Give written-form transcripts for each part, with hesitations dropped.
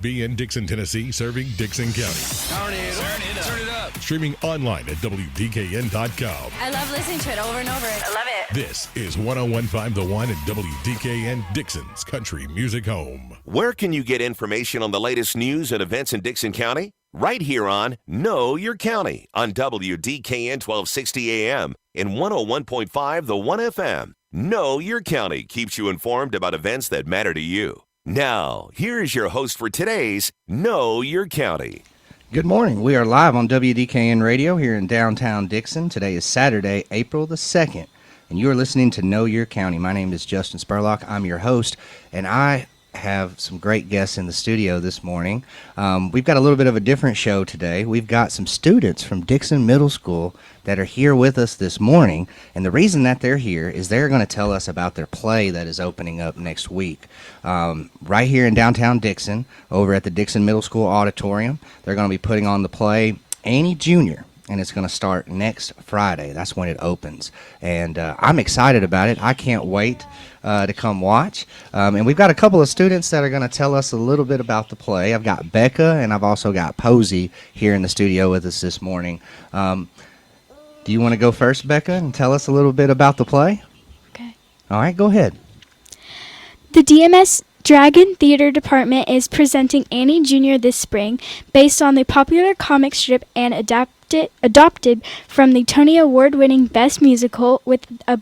Be in Dickson, Tennessee, serving Dickson County. Turn it up. Streaming online at WDKN.com. I love listening to it over and over. I love it. This is 101.5 The One and WDKN, Dixon's country music home. Where can you get information on the latest news and events in Dickson County? Right here on Know Your County on WDKN 1260 AM and 101.5 The One FM. Know Your County keeps you informed about events that matter to you. Now, here is your host for today's Know Your County. Good morning. We are live on WDKN Radio here in downtown Dickson. Today is Saturday, April the 2nd, and you are listening to Know Your County. My name is Justin Spurlock. I'm your host, and I have some great guests in the studio this morning. We've got a little bit of a different show today. We've got some students from Dickson Middle School that are here with us this morning, and the reason that they're here is they're going to tell us about their play that is opening up next week right here in downtown Dickson over at the Dickson Middle School auditorium. They're going to be putting on the play Annie Jr., and it's going to start next Friday. That's when it opens, and I'm excited about it. I can't wait to come watch. And we've got a couple of students that are going to tell us a little bit about the play. I've got Becca and I've also got Posey here in the studio with us this morning. Do you want to go first, Becca, and tell us a little bit about the play? Okay. All right, go ahead. The DMS Dragon Theater Department is presenting Annie Jr. this spring based on the popular comic strip and adopted from the Tony Award-winning Best Musical with a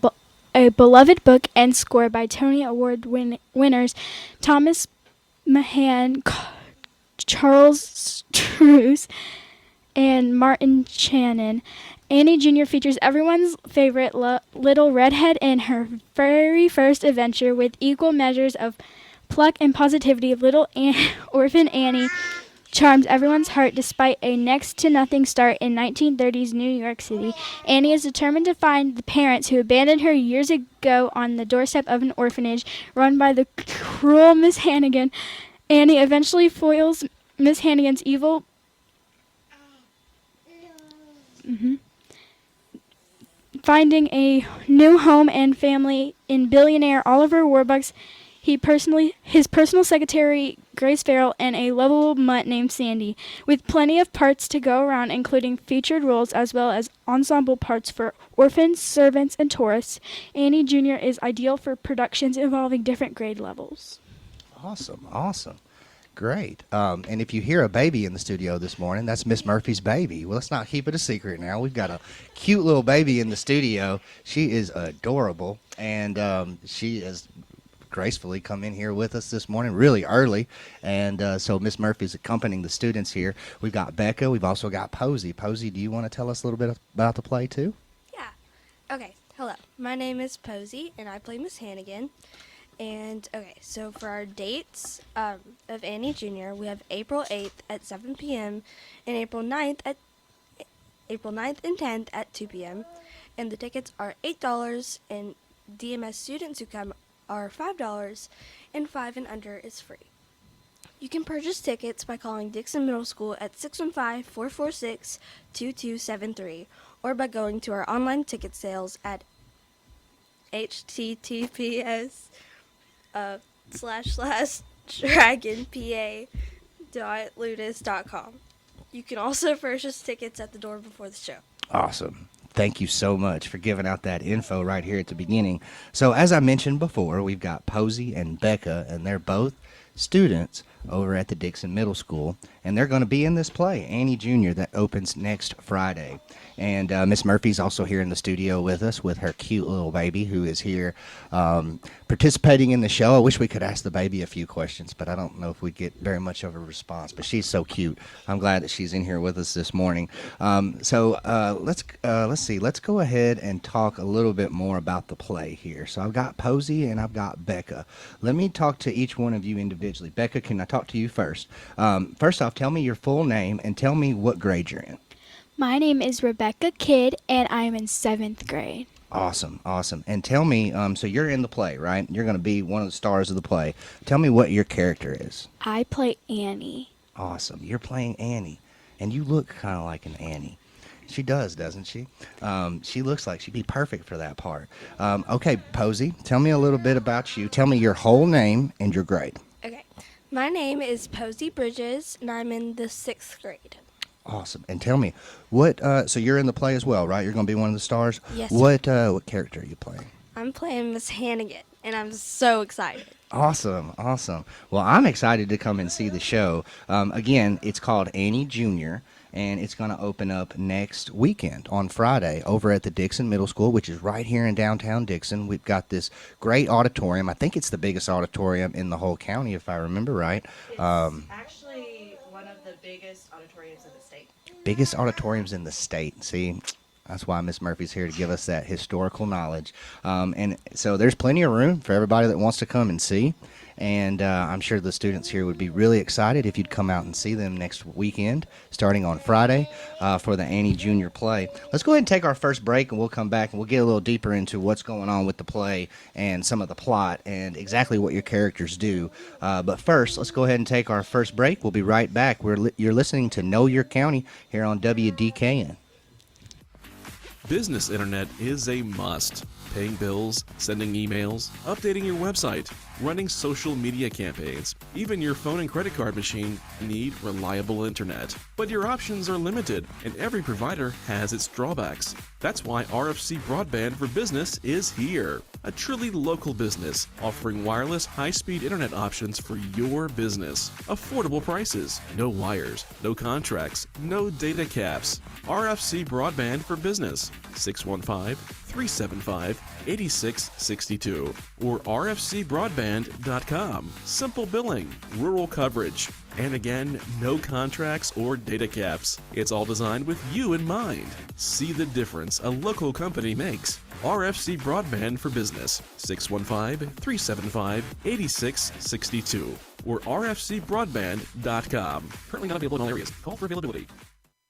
beloved book and score by Tony Award winners Thomas Mahan, Charles Strouse, and Martin Shannon. Annie Jr. features everyone's favorite little redhead in her very first adventure with equal measures of pluck and positivity. Little orphan Annie charms everyone's heart despite a next-to-nothing start in 1930s New York City. Annie is determined to find the parents who abandoned her years ago on the doorstep of an orphanage run by the cruel Miss Hannigan. Annie eventually foils Miss Hannigan's evil finding a new home and family in billionaire Oliver Warbucks, his personal secretary Grace Farrell, and a lovable mutt named Sandy. With plenty of parts to go around, including featured roles as well as ensemble parts for orphans, servants, and tourists, Annie Jr. is ideal for productions involving different grade levels. Awesome. Great. And if you hear a baby in the studio this morning, that's Miss Murphy's baby. Well, let's not keep it a secret now. We've got a cute little baby in the studio. She is adorable, and she has gracefully come in here with us this morning really early. And so Miss Murphy's accompanying the students here. We've got Becca. We've also got Posey. Posey, do you want to tell us a little bit about the play, too? Yeah. Okay. Hello. My name is Posey, and I play Miss Hannigan. And, okay, so for our dates of Annie Jr., we have April 8th at 7 p.m. and April 9th and 10th at 2 p.m. And the tickets are $8, and DMS students who come are $5, and 5 and under is free. You can purchase tickets by calling Dickson Middle School at 615-446-2273 or by going to our online ticket sales at https://dragonpa.ludus.com. You can also purchase tickets at the door before the show. Awesome. Thank you so much for giving out that info right here at the beginning. So as I mentioned before, we've got Posey and Becca, and they're both students over at the Dickson Middle School, and they're going to be in this play, Annie Jr., that opens next Friday. And Miss Murphy's also here in the studio with us with her cute little baby who is here participating in the show. I wish we could ask the baby a few questions, but I don't know if we'd get very much of a response. But she's so cute. I'm glad that she's in here with us this morning. So let's see. Let's go ahead and talk a little bit more about the play here. So I've got Posey and I've got Becca. Let me talk to each one of you individually. Becca, can I talk to you first? First off, tell me your full name and tell me what grade you're in. My name is Rebecca Kidd, and I'm in 7th grade. Awesome. And tell me, so you're in the play, right? You're going to be one of the stars of the play. Tell me what your character is. I play Annie. Awesome. You're playing Annie, and you look kind of like an Annie. She does, doesn't she? She looks like she'd be perfect for that part. Okay, Posey, tell me a little bit about you. Tell me your whole name and your grade. Okay. My name is Posey Bridges, and I'm in the 6th grade. Awesome. And tell me, what? So you're in the play as well, right? You're going to be one of the stars. Yes, What character are you playing? I'm playing Miss Hannigan, and I'm so excited. Awesome, awesome. Well, I'm excited to come and see the show. Again, it's called Annie Junior, and it's going to open up next weekend on Friday over at the Dickson Middle School, which is right here in downtown Dickson. We've got this great auditorium. I think it's the biggest auditorium in the whole county, if I remember right. It's actually one of the biggest auditoriums in the state. Biggest auditoriums in the state. See, that's why Miss Murphy's here to give us that historical knowledge. And so there's plenty of room for everybody that wants to come and see. And I'm sure the students here would be really excited if you'd come out and see them next weekend, starting on Friday, for the Annie Junior play. Let's go ahead and take our first break, and we'll come back and we'll get a little deeper into what's going on with the play and some of the plot and exactly what your characters do. But first, let's go ahead and take our first break. We'll be right back. You're listening to Know Your County here on WDKN. Business internet is a must. Paying bills, sending emails, updating your website, running social media campaigns, even your phone and credit card machine need reliable internet. But your options are limited, and every provider has its drawbacks. That's why RFC Broadband for Business is here. A truly local business offering wireless high-speed internet options for your business. Affordable prices, no wires, no contracts, no data caps. RFC Broadband for Business, 615-375-8662 or rfcbroadband.com. Simple billing, rural coverage, and again, no contracts or data caps. It's all designed with you in mind. See the difference a local company makes. RFC Broadband for Business, 615-375-8662 or rfcbroadband.com. Currently not available in all areas. Call for availability.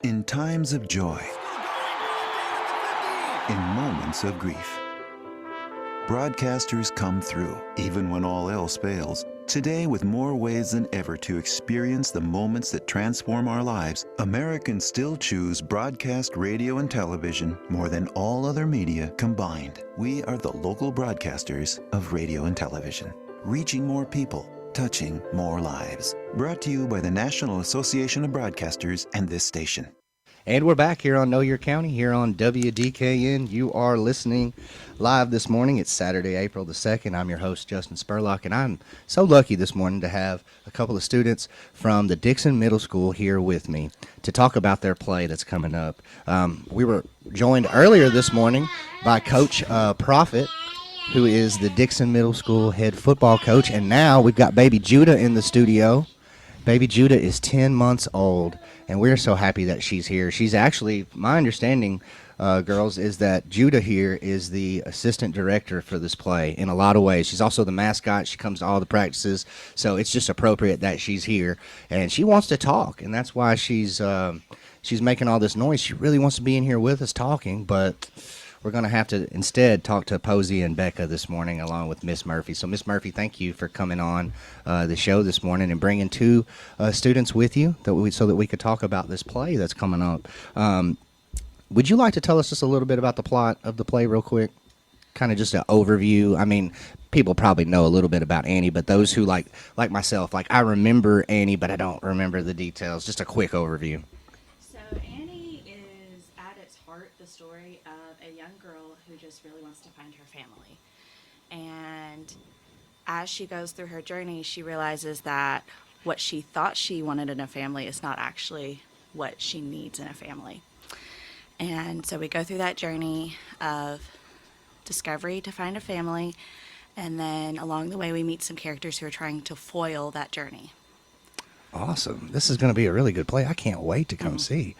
In times of joy, in moments of grief, broadcasters come through, even when all else fails. Today, with more ways than ever to experience the moments that transform our lives, Americans still choose broadcast radio and television more than all other media combined. We are the local broadcasters of radio and television, reaching more people, touching more lives. Brought to you by the National Association of Broadcasters and this station. And we're back here on Know Your County, here on WDKN. You are listening live this morning. It's Saturday, April the 2nd. I'm your host, Justin Spurlock, and I'm so lucky this morning to have a couple of students from the Dickson Middle School here with me to talk about their play that's coming up. We were joined earlier this morning by Coach Profit, who is the Dickson Middle School head football coach, and now we've got baby Judah in the studio. Baby Judah is 10 months old, and we're so happy that she's here. She's actually, my understanding, girls, is that Judah here is the assistant director for this play in a lot of ways. She's also the mascot. She comes to all the practices, so it's just appropriate that she's here. And she wants to talk, and that's why she's making all this noise. She really wants to be in here with us talking, but we're going to have to instead talk to Posey and Becca this morning along with Miss Murphy. So, Miss Murphy, thank you for coming on the show this morning and bringing two students with you so that we could talk about this play that's coming up. Would you like to tell us just a little bit about the plot of the play real quick? Kind of just an overview. I mean, people probably know a little bit about Annie, but those who like myself, like I remember Annie, but I don't remember the details. Just a quick overview. So Annie is at its heart the story of a young girl who just really wants to find her family. And as she goes through her journey, she realizes that what she thought she wanted in a family is not actually what she needs in a family. And so we go through that journey of discovery to find a family, and then along the way we meet some characters who are trying to foil that journey. Awesome. This is going to be a really good play. I can't wait to come see.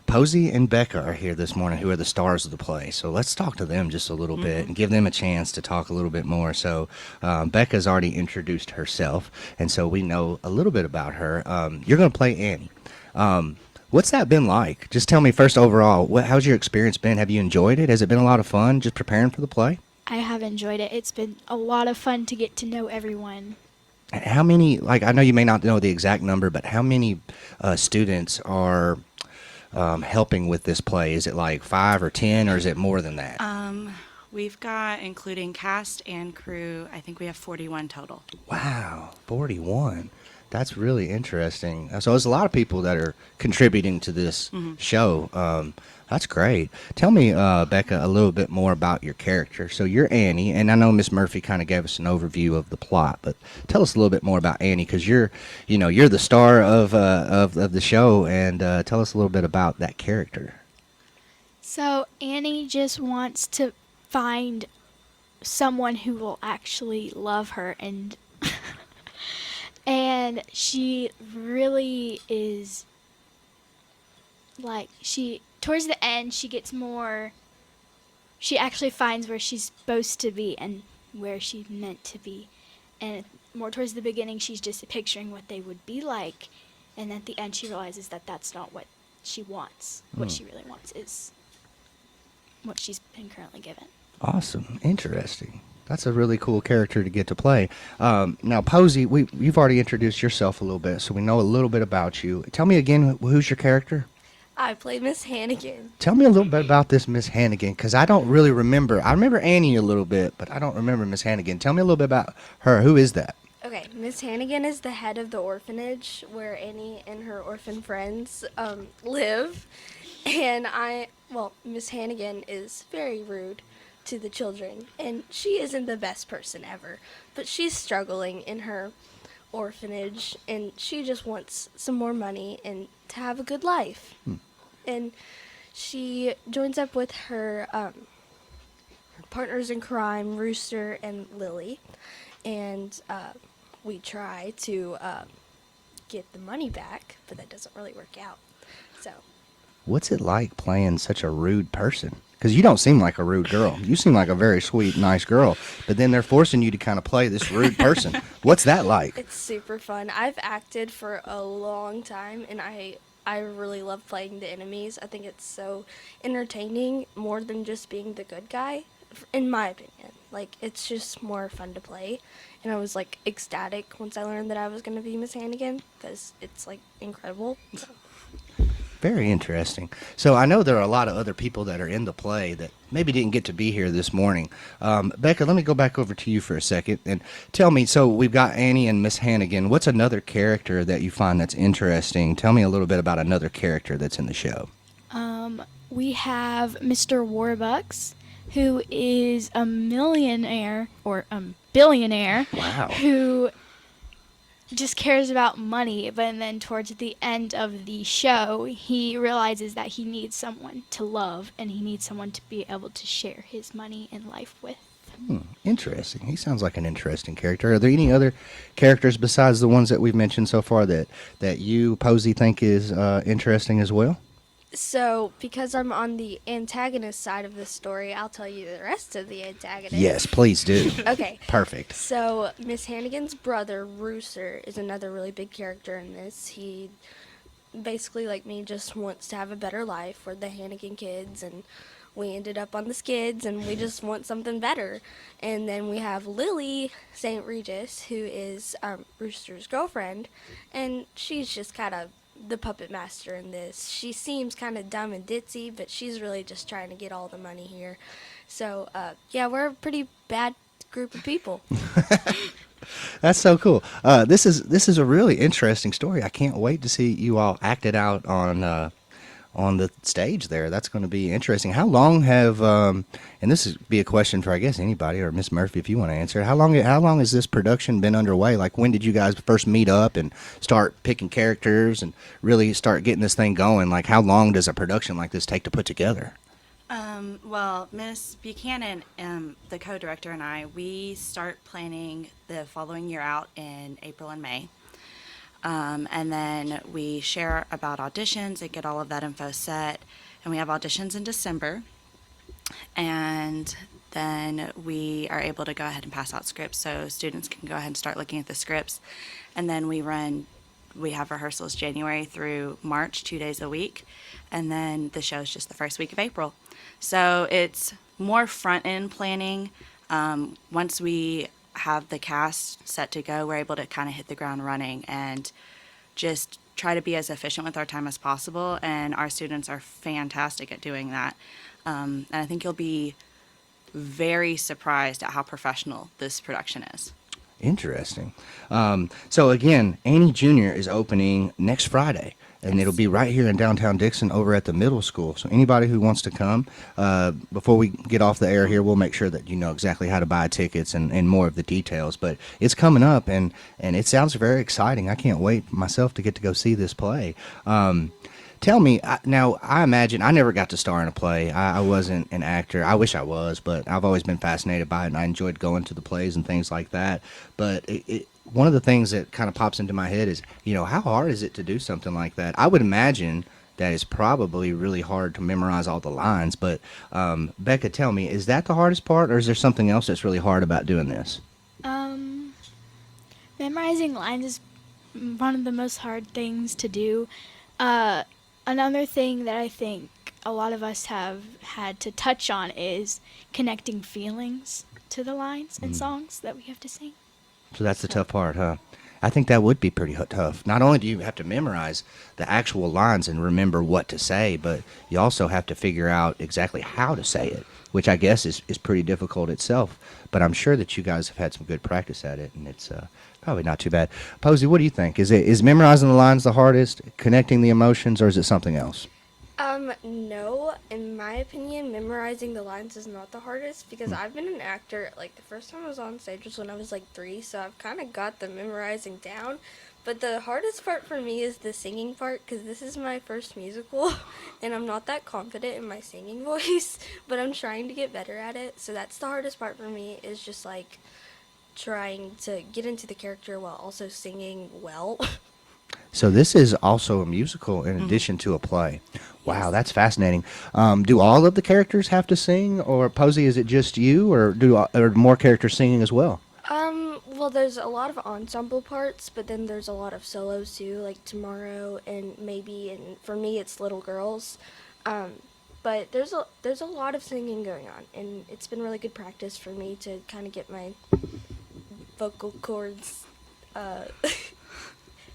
Posey and Becca are here this morning, who are the stars of the play. So let's talk to them just a little bit and give them a chance to talk a little bit more. So Becca's already introduced herself, and so we know a little bit about her. You're going to play Annie. What's that been like? Just tell me first overall, how's your experience been? Have you enjoyed it? Has it been a lot of fun just preparing for the play? I have enjoyed it. It's been a lot of fun to get to know everyone. How many, I know you may not know the exact number, but how many students are helping with this play? Is it like 5 or 10, or is it more than that? We've got, including cast and crew, I think we have 41 total. Wow, 41. That's really interesting. So there's a lot of people that are contributing to this show. That's great. Tell me, Becca, a little bit more about your character. So you're Annie, and I know Miss Murphy kind of gave us an overview of the plot, but tell us a little bit more about Annie, because you're the star of the show, and tell us a little bit about that character. So Annie just wants to find someone who will actually love her, and and she really is like, she towards the end she actually finds where she's supposed to be and where she's meant to be, and more towards the beginning she's just picturing what they would be like, and at the end she realizes that that's not what she wants. What she really wants is what she's been currently given. Awesome. Interesting. That's a really cool character to get to play. Now, Posey, you've already introduced yourself a little bit, so we know a little bit about you. Tell me again, who's your character? I play Miss Hannigan. Tell me a little bit about this Miss Hannigan, because I don't really remember. I remember Annie a little bit, but I don't remember Miss Hannigan. Tell me a little bit about her. Who is that? Okay, Miss Hannigan is the head of the orphanage where Annie and her orphan friends live. And Miss Hannigan is very rude to the children, and she isn't the best person ever, but she's struggling in her orphanage, and she just wants some more money and to have a good life. And she joins up with her partners in crime, Rooster and Lily, and we try to get the money back, but that doesn't really work out. So What's it like playing such a rude person? Because you don't seem like a rude girl. You seem like a very sweet, nice girl. But then they're forcing you to kind of play this rude person. What's that like? it's super fun. I've acted for a long time, and I really love playing the enemies. I think it's so entertaining, more than just being the good guy, in my opinion. Like, it's just more fun to play. And I was, like, ecstatic once I learned that I was going to be Miss Hannigan, because it's, like, incredible. So. Very interesting. So I know there are a lot of other people that are in the play that maybe didn't get to be here this morning. Becca, let me go back over to you for a second and tell me, so we've got Annie and Miss Hannigan. What's another character that you find that's interesting? Tell me a little bit about another character that's in the show. We have Mr. Warbucks, who is a millionaire or billionaire. Wow. Who just cares about money, but then towards the end of the show, he realizes that he needs someone to love, and he needs someone to be able to share his money and life with. Interesting. He sounds like an interesting character. Are there any other characters besides the ones that we've mentioned so far that you, Posey, think is interesting as well? So, because I'm on the antagonist side of the story, I'll tell you the rest of the antagonists. Yes, please do. Okay. Perfect. So, Miss Hannigan's brother, Rooster, is another really big character in this. He, basically, like me, just wants to have a better life. We're the Hannigan kids, and we ended up on the skids, and we just want something better. And then we have Lily St. Regis, who is Rooster's girlfriend, and she's just kind of the puppet master in this. She seems kind of dumb and ditzy, but she's really just trying to get all the money here. So, yeah, we're a pretty bad group of people. That's so cool. This is a really interesting story. I can't wait to see you all act it out on the stage there. That's going to be interesting. How long have and this would be a question for, I guess, anybody, or Miss Murphy if you want to answer it. How long has this production been underway? Like, when did you guys first meet up and start picking characters and really start getting this thing going? Like, how long does a production like this take to put together? Well, Miss Buchanan, the co-director, and I, we start planning the following year out in April and May. And then we share about auditions and get all of that info set. And we have auditions in December. And then we are able to go ahead and pass out scripts so students can go ahead and start looking at the scripts. And then we have rehearsals January through March, 2 days a week. And then the show is just the first week of April. So it's more front-end planning. Once we have the cast set to go, we're able to kind of hit the ground running and just try to be as efficient with our time as possible. And our students are fantastic at doing that. And I think you'll be very surprised at how professional this production is. Interesting. So again, Annie Junior is opening next Friday, and it'll be right here in downtown Dickson over at the middle school. So anybody who wants to come, before we get off the air here, we'll make sure that you know exactly how to buy tickets and more of the details. But it's coming up, and it sounds very exciting. I can't wait myself to get to go see this play. Tell me, now, I imagine I never got to star in a play. I wasn't an actor. I wish I was, but I've always been fascinated by it, and I enjoyed going to the plays and things like that. But one of the things that kind of pops into my head is, how hard is it to do something like that? I would imagine that it's probably really hard to memorize all the lines. But, Becca, tell me, is that the hardest part, or is there something else that's really hard about doing this? Memorizing lines is one of the most hard things to do. Another thing that I think a lot of us have had to touch on is connecting feelings to the lines and songs that we have to sing. So that's the tough part, huh? I think that would be pretty tough. Not only do you have to memorize the actual lines and remember what to say, but you also have to figure out exactly how to say it, which I guess is pretty difficult itself. But I'm sure that you guys have had some good practice at it, and it's probably not too bad. Posey, what do you think? Is memorizing the lines the hardest, connecting the emotions, or is it something else? No. In my opinion, memorizing the lines is not the hardest because I've been an actor. Like, the first time I was on stage was when I was, 3, so I've kind of got the memorizing down. But the hardest part for me is the singing part because this is my first musical, and I'm not that confident in my singing voice, but I'm trying to get better at it. So that's the hardest part for me is just, trying to get into the character while also singing well. So this is also a musical in addition to a play. Wow, that's fascinating. Do all of the characters have to sing, or Posey, is it just you, or are more characters singing as well? Well, there's a lot of ensemble parts, but then there's a lot of solos too, like Tomorrow and for me it's Little Girls. But there's a lot of singing going on, and it's been really good practice for me to kind of get my vocal cords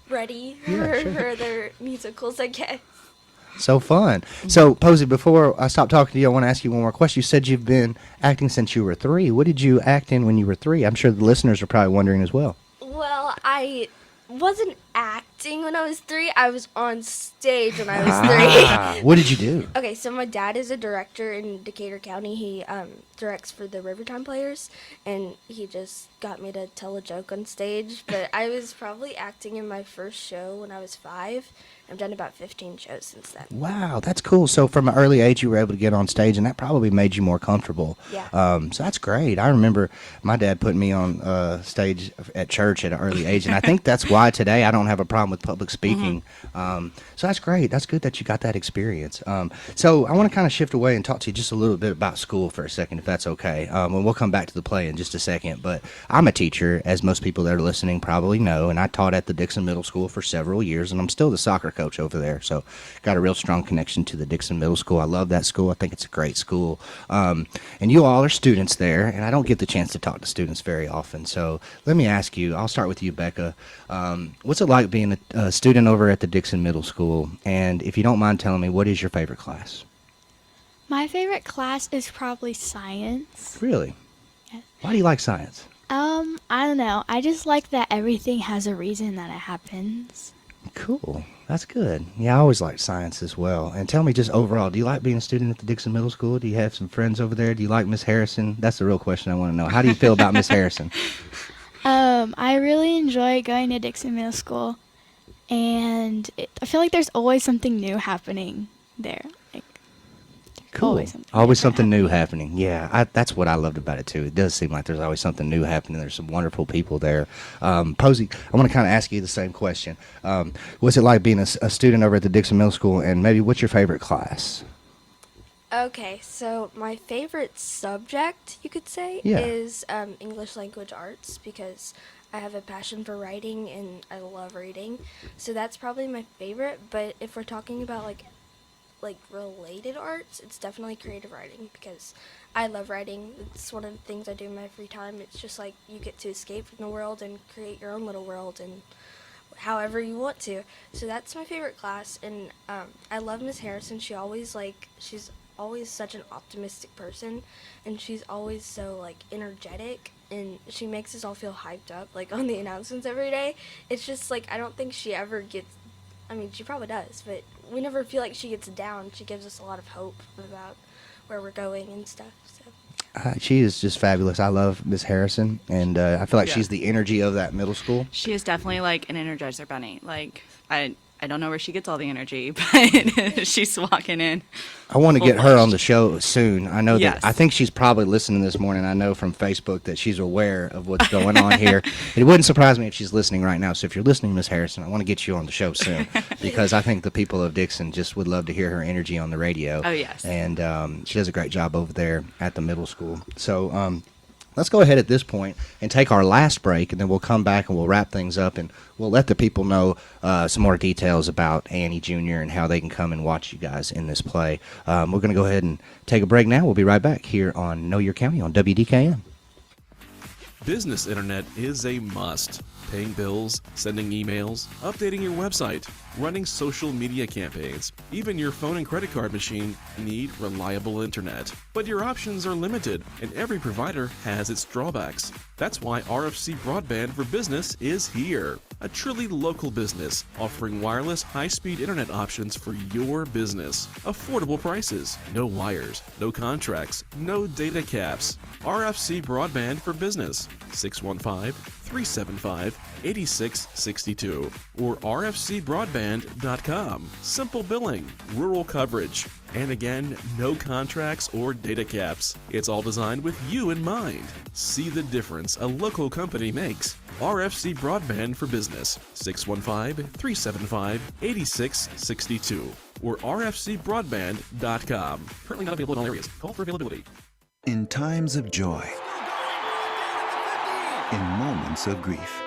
ready for their musicals, I guess. So fun. So, Posey, before I stop talking to you, I want to ask you one more question. You said you've been acting since you were 3. What did you act in when you were 3? I'm sure the listeners are probably wondering as well. Well, I wasn't acting when I was 3. I was on stage when I was 3. What did you do? Okay, so my dad is a director in Decatur County. He directs for the Rivertime Players, and he just got me to tell a joke on stage. But I was probably acting in my first show when I was 5. I've done about 15 shows since then. Wow, that's cool. So from an early age, you were able to get on stage, and that probably made you more comfortable. Yeah. So that's great. I remember my dad putting me on stage at church at an early age, and I think that's why today I don't have a problem with public speaking. So that's great. That's good that you got that experience. So I want to kind of shift away and talk to you just a little bit about school for a second, if that's okay. And we'll come back to the play in just a second. But I'm a teacher, as most people that are listening probably know, and I taught at the Dickson Middle School for several years, and I'm still the soccer coach over there. So got a real strong connection to the Dickson Middle School. I love that school. I think it's a great school. And you all are students there, and I don't get the chance to talk to students very often. So let me ask you, I'll start with you, Becca. What's it like being a student over at the Dickson Middle School? And if you don't mind telling me, what is your favorite class? My favorite class is probably science. Really? Yes. Why do you like science? I don't know. I just like that everything has a reason that it happens. Cool. That's good. Yeah, I always liked science as well. And tell me, just overall, do you like being a student at the Dickson Middle School? Do you have some friends over there? Do you like Miss Harrison? That's the real question I want to know. How do you feel about Miss Harrison? I really enjoy going to Dickson Middle School, and I feel like there's always something new happening there. Cool. Always something new happening. Yeah, that's what I loved about it, too. It does seem like there's always something new happening. There's some wonderful people there. Posey, I want to kind of ask you the same question. What's it like being a student over at the Dickson Middle School, and maybe what's your favorite class? Okay, so my favorite subject, you could say, Yeah. is English Language Arts because I have a passion for writing and I love reading. So that's probably my favorite, but if we're talking about like related arts, it's definitely creative writing because I love writing. It's one of the things I do in my free time. It's just like you get to escape from the world and create your own little world and however you want to. So that's my favorite class, and I love Miss Harrison. She's always such an optimistic person, and she's always so like energetic, and she makes us all feel hyped up like on the announcements every day. It's just like I don't think she ever gets, I mean, she probably does, but we never feel like she gets down. She gives us a lot of hope about where we're going and stuff. So She is just fabulous. I love Miss Harrison, and I feel like she's the energy of that middle school. She is definitely like an Energizer bunny. Like I don't know where she gets all the energy, but she's walking in. I want to get her on the show soon. I know Yes. that. I think she's probably listening this morning. I know from Facebook that she's aware of what's going on here. It wouldn't surprise me if she's listening right now. So if you're listening, Miss Harrison, I want to get you on the show soon because I think the people of Dickson just would love to hear her energy on the radio. Oh, yes. And she does a great job over there at the middle school. So let's go ahead at this point and take our last break, and then we'll come back and we'll wrap things up, and we'll let the people know some more details about Annie Jr. and how they can come and watch you guys in this play. We're going to go ahead and take a break now. We'll be right back here on Know Your County on WDKN. Business internet is a must. Paying bills, sending emails, updating your website, running social media campaigns, even your phone and credit card machine need reliable internet. But your options are limited, and every provider has its drawbacks. That's why RFC Broadband for Business is here. A truly local business offering wireless high-speed internet options for your business. Affordable prices, no wires, no contracts, no data caps. RFC Broadband for Business, 615-375-8662 or rfcbroadband.com. Simple billing, rural coverage, and again, no contracts or data caps. It's all designed with you in mind. See the difference a local company makes. RFC Broadband for Business, 615-375-8662 or rfcbroadband.com. Currently not available in all areas. Call for availability. In times of joy, in moments of grief,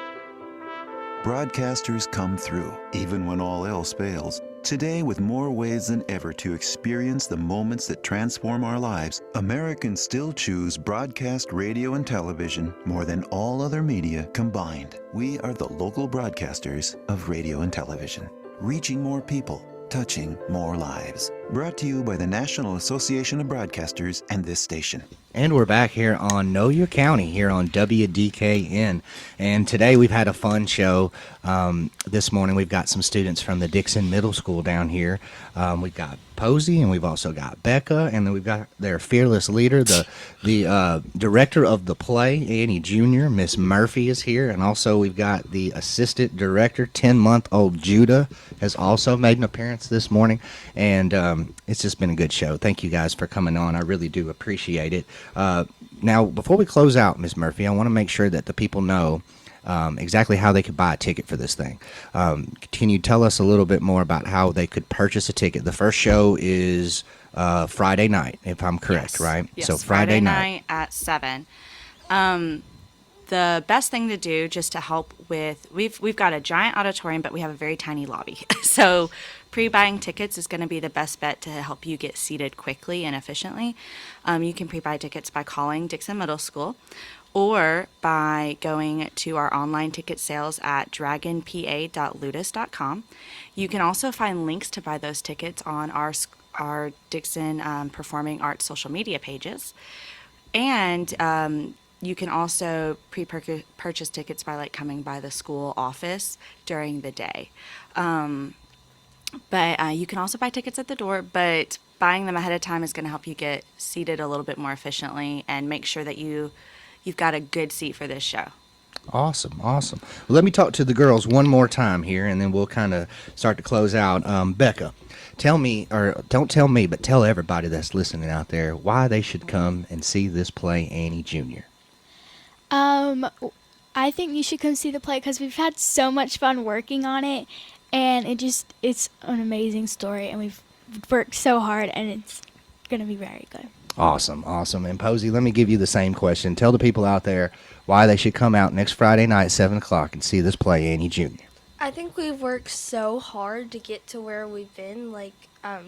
broadcasters come through, even when all else fails. Today, with more ways than ever to experience the moments that transform our lives, Americans still choose broadcast radio and television more than all other media combined. We are the local broadcasters of radio and television, reaching more people, touching more lives. Brought to you by the National Association of Broadcasters and this station. And we're back here on Know Your County here on WDKN. And today we've had a fun show. This morning we've got some students from the Dickson Middle School down here. We've got Posey, and we've also got Becca, and then we've got their fearless leader, the director of the play, Annie Jr., Miss Murphy is here. And also we've got the assistant director, 10-month-old Judah, has also made an appearance this morning. And it's just been a good show. Thank you guys for coming on. I really do appreciate it. Now, before we close out, Miss Murphy, I want to make sure that the people know exactly how they could buy a ticket for this thing. Can you tell us a little bit more about how they could purchase a ticket? The first show is Friday night, if I'm correct, Yes. right? Yes, So Friday night at 7. The best thing to do just to help with, we've got a giant auditorium, but we have a very tiny lobby. So pre-buying tickets is going to be the best bet to help you get seated quickly and efficiently. You can pre-buy tickets by calling Dickson Middle School or by going to our online ticket sales at dragonpa.ludus.com. You can also find links to buy those tickets on our Dickson Performing Arts social media pages. And you can also purchase tickets by coming by the school office during the day. But you can also buy tickets at the door, but buying them ahead of time is going to help you get seated a little bit more efficiently and make sure that you've got a good seat for this show. Awesome. Well, let me talk to the girls one more time here, and then we'll kind of start to close out. Becca, tell me, or don't tell me, but tell everybody that's listening out there why they should come and see this play, Annie Jr. I think you should come see the play because we've had so much fun working on it, and it's an amazing story, and we've worked so hard, and it's going to be very good. Awesome. And Posey, let me give you the same question. Tell the people out there why they should come out next Friday night at 7 o'clock and see this play, Annie Jr. I think we've worked so hard to get to where we've been,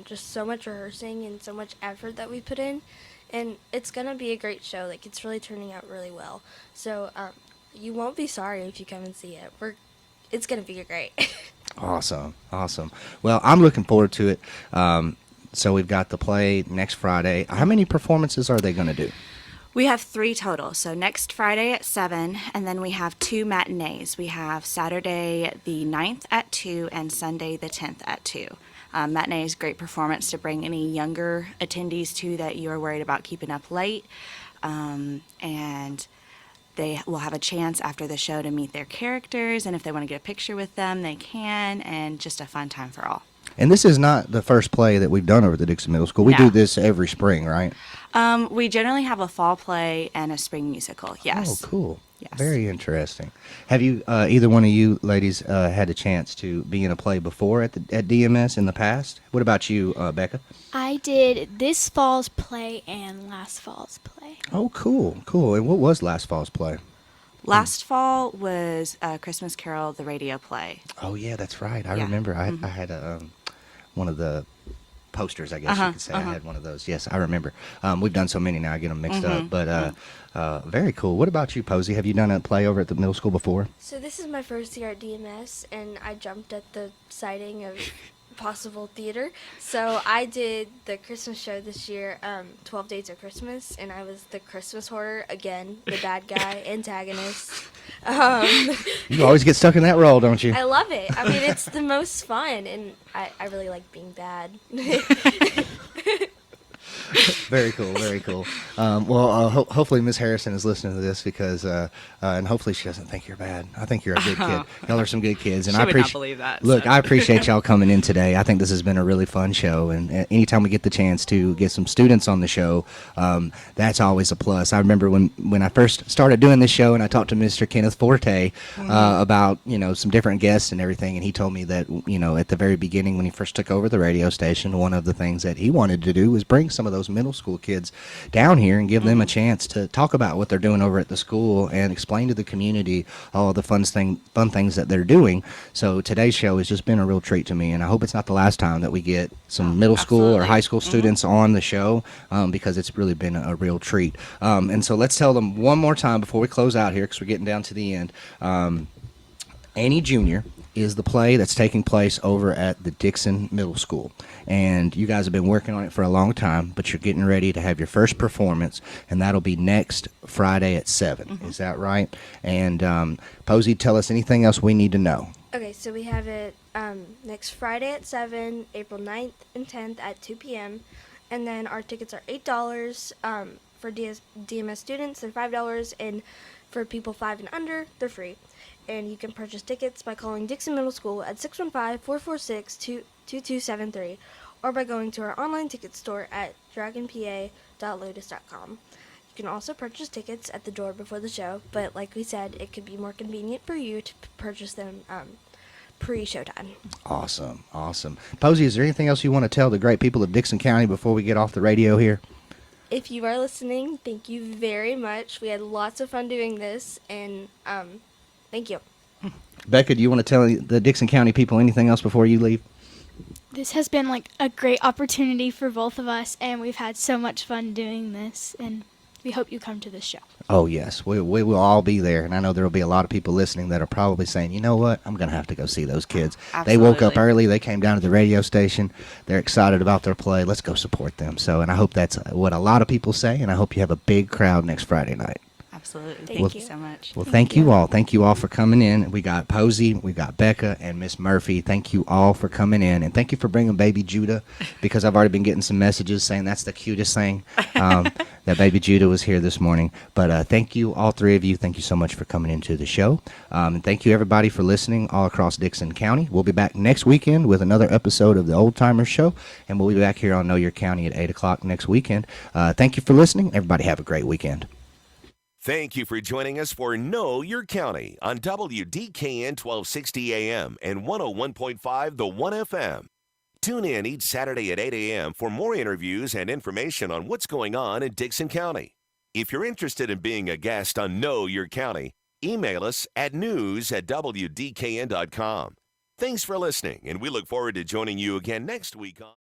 just so much rehearsing and so much effort that we put in, and it's going to be a great show. It's really turning out really well. So you won't be sorry if you come and see it. It's going to be great. Awesome. Well, I'm looking forward to it. So we've got the play next Friday. How many performances are they going to do? We have 3 total. So next Friday at 7, and then we have 2 matinees. We have Saturday the 9th at 2 and Sunday the 10th at 2. Matinee is a great performance to bring any younger attendees to that you are worried about keeping up late. And they will have a chance after the show to meet their characters, and if they want to get a picture with them, they can, and just a fun time for all. And this is not the first play that we've done over at the Dickson Middle School. We do this every spring, right? We generally have a fall play and a spring musical, yes. Oh, cool. Yes. Very interesting. Have you, either one of you ladies, had a chance to be in a play before at DMS in the past? What about you, Becca? I did this fall's play and last fall's play. Oh, cool, cool. And what was last fall's play? Last fall was Christmas Carol, the radio play. Oh, yeah, that's right. I Yeah. remember. I had one of the posters, I guess you could say. I had one of those. Yes, I remember. We've done so many now, I get them mixed up. But very cool. What about you, Posey? Have you done a play over at the middle school before? So this is my first year at DMS, and I jumped at the sighting of possible theater. So I did the Christmas show this year, 12 Days of Christmas, and I was the Christmas hoarder, again, the bad guy, antagonist. You always get stuck in that role, don't you? I love it. I mean, it's the most fun, and I really like being bad. Very cool, very cool. Hopefully Miss Harrison is listening to this because, and hopefully she doesn't think you're bad. I think you're a good kid. Y'all are some good kids, and She I would not believe that, Look, so. I appreciate y'all coming in today. I think this has been a really fun show, and anytime we get the chance to get some students on the show, that's always a plus. I remember when I first started doing this show, and I talked to Mr. Kenneth Forte about some different guests and everything, and he told me that at the very beginning when he first took over the radio station, one of the things that he wanted to do was bring some of those middle school kids down here and give them a chance to talk about what they're doing over at the school and explain to the community all the fun things that they're doing. So today's show has just been a real treat to me, and I hope it's not the last time that we get some middle school or high school students on the show, because it's really been a real treat. And so let's tell them one more time before we close out here, because we're getting down to the end. Annie Jr. is the play that's taking place over at the Dickson Middle School. And you guys have been working on it for a long time, but you're getting ready to have your first performance, and that'll be next Friday at 7. Is that right? And Posey, tell us anything else we need to know. Okay, so we have it next Friday at 7, April 9th and 10th at 2 p.m. And then our tickets are $8 for DMS students. They're $5, and for people 5 and under, they're free. And you can purchase tickets by calling Dickson Middle School at 615-446-2273 or by going to our online ticket store at dragonpa.lotus.com. You can also purchase tickets at the door before the show, but like we said, it could be more convenient for you to purchase them pre-showtime. Awesome, awesome. Posey, is there anything else you want to tell the great people of Dickson County before we get off the radio here? If you are listening, thank you very much. We had lots of fun doing this, and thank you. Becca, do you want to tell the Dickson County people anything else before you leave? This has been like a great opportunity for both of us, and we've had so much fun doing this, and we hope you come to this show. Oh, yes. We will all be there, and I know there will be a lot of people listening that are probably saying, you know what, I'm going to have to go see those kids. They woke up early. They came down to the radio station. They're excited about their play. Let's go support them. So, and I hope that's what a lot of people say, and I hope you have a big crowd next Friday night. Absolutely. Thank Thank you so much. Well, thank you all. Thank you all for coming in. We got Posey, we got Becca, and Miss Murphy. Thank you all for coming in, and thank you for bringing baby Judah, because I've already been getting some messages saying that's the cutest thing, that baby Judah was here this morning. But thank you, all three of you. Thank you so much for coming into the show. And thank you, everybody, for listening all across Dickson County. We'll be back next weekend with another episode of the Old Timers Show, and we'll be back here on Know Your County at 8 o'clock next weekend. Thank you for listening. Everybody have a great weekend. Thank you for joining us for Know Your County on WDKN 1260 AM and 101.5 The 1 FM. Tune in each Saturday at 8 a.m. for more interviews and information on what's going on in Dickson County. If you're interested in being a guest on Know Your County, email us at news@wdkn.com. Thanks for listening, and we look forward to joining you again next week on